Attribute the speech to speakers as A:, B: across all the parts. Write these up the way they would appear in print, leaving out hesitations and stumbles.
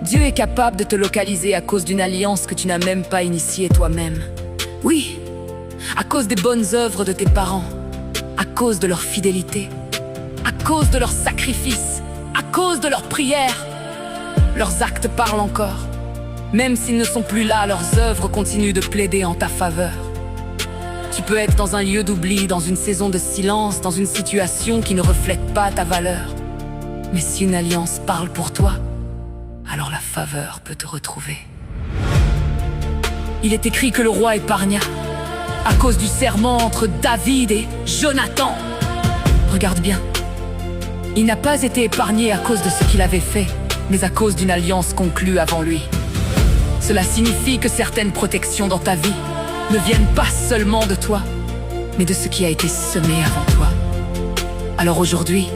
A: Dieu est capable de te localiser à cause d'une alliance que tu n'as même pas initiée toi-même. Oui, à cause des bonnes œuvres de tes parents, à cause de leur fidélité, à cause de leurs sacrifices, à cause de leurs prières. Leurs actes parlent encore. Même s'ils ne sont plus là, leurs œuvres continuent de plaider en ta faveur. Tu peux être dans un lieu d'oubli, dans une saison de silence, dans une situation qui ne reflète pas ta valeur. Mais si une alliance parle pour toi, alors la faveur peut te retrouver. Il est écrit que le roi épargna à cause du serment entre David et Jonathan. Regarde bien. Il n'a pas été épargné à cause de ce qu'il avait fait, mais à cause d'une alliance conclue avant lui. Cela signifie que certaines protections dans ta vie ne viennent pas seulement de toi, mais de ce qui a été semé avant toi. Alors aujourd'hui,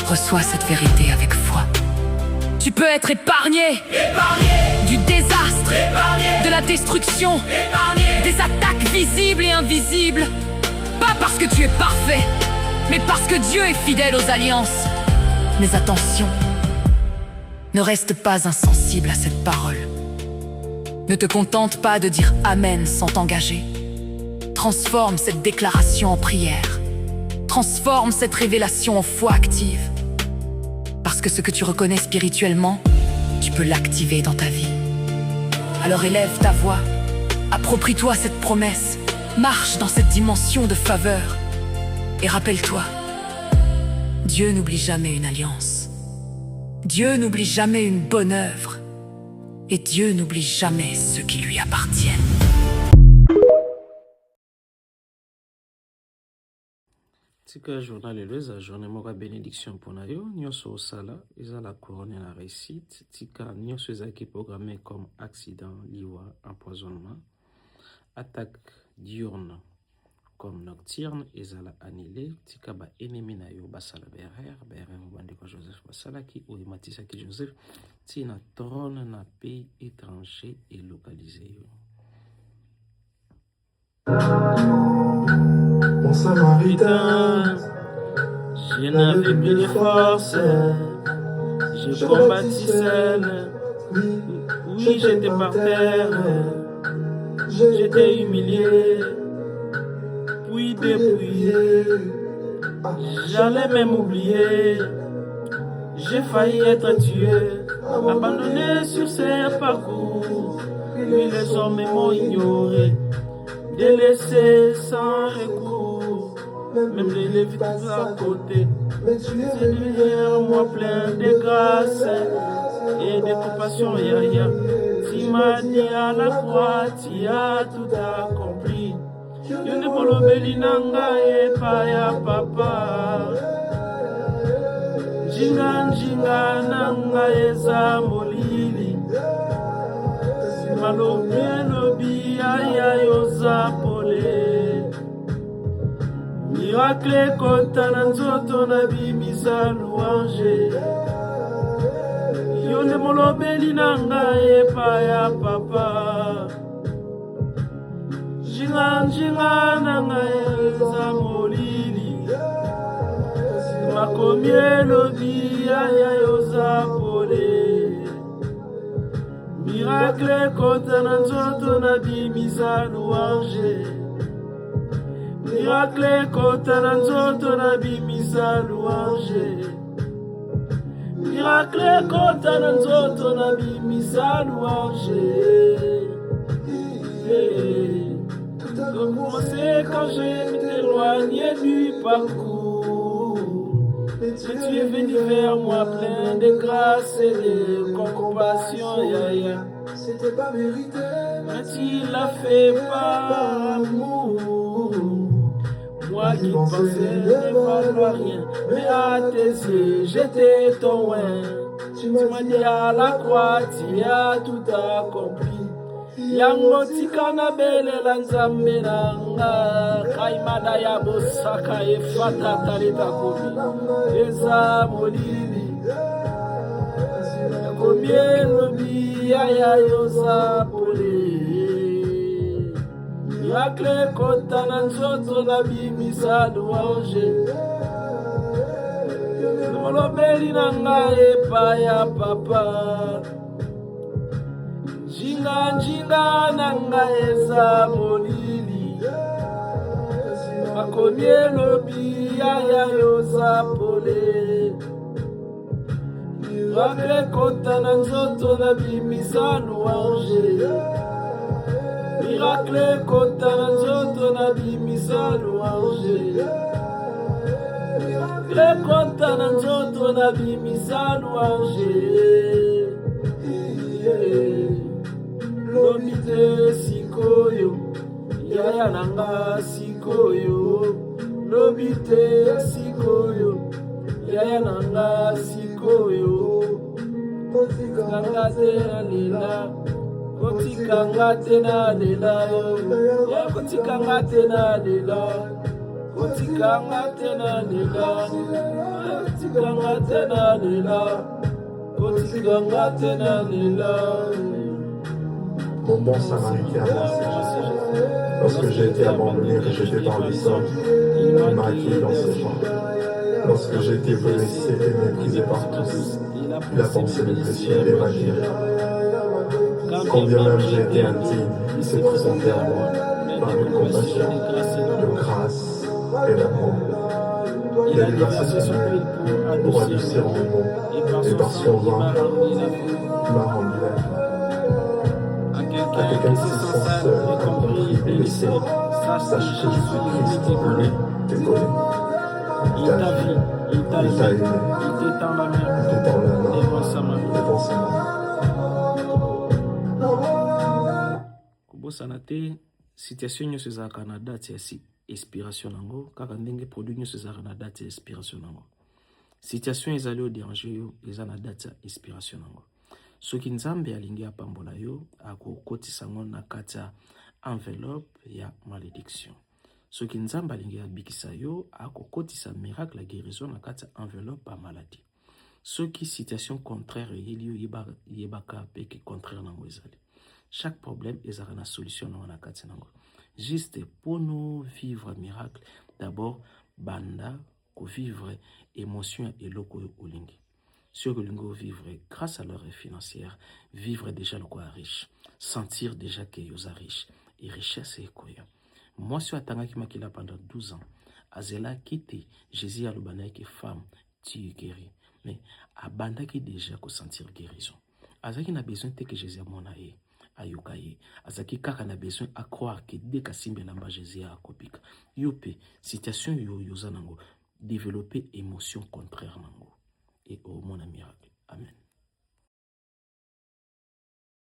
A: reçois cette vérité avec foi. Tu peux être épargné, du désastre, de la destruction, des attaques visibles et invisibles. Pas parce que tu es parfait, mais parce que Dieu est fidèle aux alliances. Mais attention, ne reste pas insensible à cette parole. Ne te contente pas de dire Amen sans t'engager. Transforme cette déclaration en prière. Transforme cette révélation en foi active. Parce que ce que tu reconnais spirituellement, tu peux l'activer dans ta vie. Alors élève ta voix, approprie-toi cette promesse, marche dans cette dimension de faveur. Et rappelle-toi, Dieu n'oublie jamais une alliance. Dieu n'oublie jamais une bonne œuvre. Et Dieu n'oublie jamais ceux qui lui appartiennent.
B: Tika journal eleza journée moka bénédiction pour nayo nyonso osala eza la couronne la réussite tika nyonso ezaki programmé comme accident liwa empoisonnement attaque diurne comme nocturne ezala annulé tika ba ennemi na yo basala BRR bandeko Joseph basala ki oyematisa ki Joseph tina trône na pays étranger et localisé yo.
C: Mon samaritain,
B: Je n'avais plus de force, je combattis seul, oui j'étais par terre, j'étais humilié, puis dépouillé, j'allais même oublier, j'ai failli être tué, abandonné sur ces parcours, puis les hommes m'ont ignoré, délaissé sans recours, même les lévites à côté. C'est derrière moi plein de grâce et de compassion, ya. Tu m'as dit à la croix, tu as tout accompli. Yo ne bolobeli nanga e paya papa. Jinga nanga eza molili. Malobi aya yoza pole. Miracle kota na nzoto na bimisa louange. Yo ne molobeli nanga epa ya papa. Jinga nanga eza molili. Makomi elobi aya yoza pole. Miracle kota na nzoto na bimisa louange. Miracle kota na nzoto na bimisa louange. Miracle kota na nzoto na bimisa louange. Tout a commencé quand je m'éloignais du parcours. Mais tu es venu vers moi plein de grâce et de compassion, ya. C'était pas mérité, mais tu l'as fait par amour. Moi qui pensais ne valoir rien, mais à tes yeux j'étais ton oin. Tu m'as dit à la croix, tu as tout accompli. Yango tikana bele la nzambe nanga kaimada ya bosaka efata talita kobi eza molili komie lobi ya yoza pole miracle kota na nzoto na bimisa louange molobeli nanga epa ya papa nanga eza molili makomi elobi yaya yoza pole miracle kota na nzoto na bimisa louange miracle kota na nzoto na bimisa louange miracle kota na nzoto na bimisa louange lobi te sikoyo yaya nanga sikoyo lobi te sikoyo yaya nanga sikoyo kotikanga te na lela kotikanga te na lela ya kotikanga te na lela kotikanga te na lela kotikanga te na lela kotikanga te na lela.
C: Mon bon samaritain a pensé. Lorsque j'ai été abandonné, rejeté par les hommes, il m'a accueilli dans ses bras. Lorsque j'ai été blessé et méprisé par tous, il a pensé me blesser et m'agir. Quand bien même j'ai été intime, il s'est présenté à moi par une compassion, de grâce et d'amour. Il a versé sa vie pour adoucir mon nom, et par son vin, il m'a rendu la vie. À quelqu'un qui se sent seul, incompris et blessé, sache que Jésus-Christ pour lui t'est collé.
B: Il t'a vu, il t'a aimé, il t'étend la main, devant sa main. Kobosana te situation nyonso ezalaka na date ya inspiration nango kaka ndenge produit nyonso ezalaka na date ya inspiration nango. Situation ezali odéranger yo eza na date ya inspiration nango. Soki nzambe alingi apambola yo akokotisa ngo na kati ya enveloppe ya malédiction. Soki nzambe alingi abikisa yo akokotisa miracle ya guérison na kati ya enveloppe ya maladie. Soki situation contraire eyeli yo yebaka peke contraire nango ezali. Chaque problème ezalaka na solution nango na kati nango. Juste pour nous vivre miracle, d'abord banda ko vivre émotion et eloko olingi. Sur que l'on vivre grâce à leur financière, vivre déjà le quoi riche, sentir déjà que yosa riche et richesse et quoi. Moi, si attanga qui m'a quitté pendant 12 ans, Azela quitté, Jésus a le banay que femme, tu es guéri. Mais abanda qui déjà que sentir guérison. Azaki n'a besoin de que Jésus a mon aïe, ayokaye. Azaki kaka n'a besoin à croire que dès que Simbe lamba Jésus a kopika. Yope, situation yo yosa nango, développer émotion contraire nango. Et au monde miracle. Amen.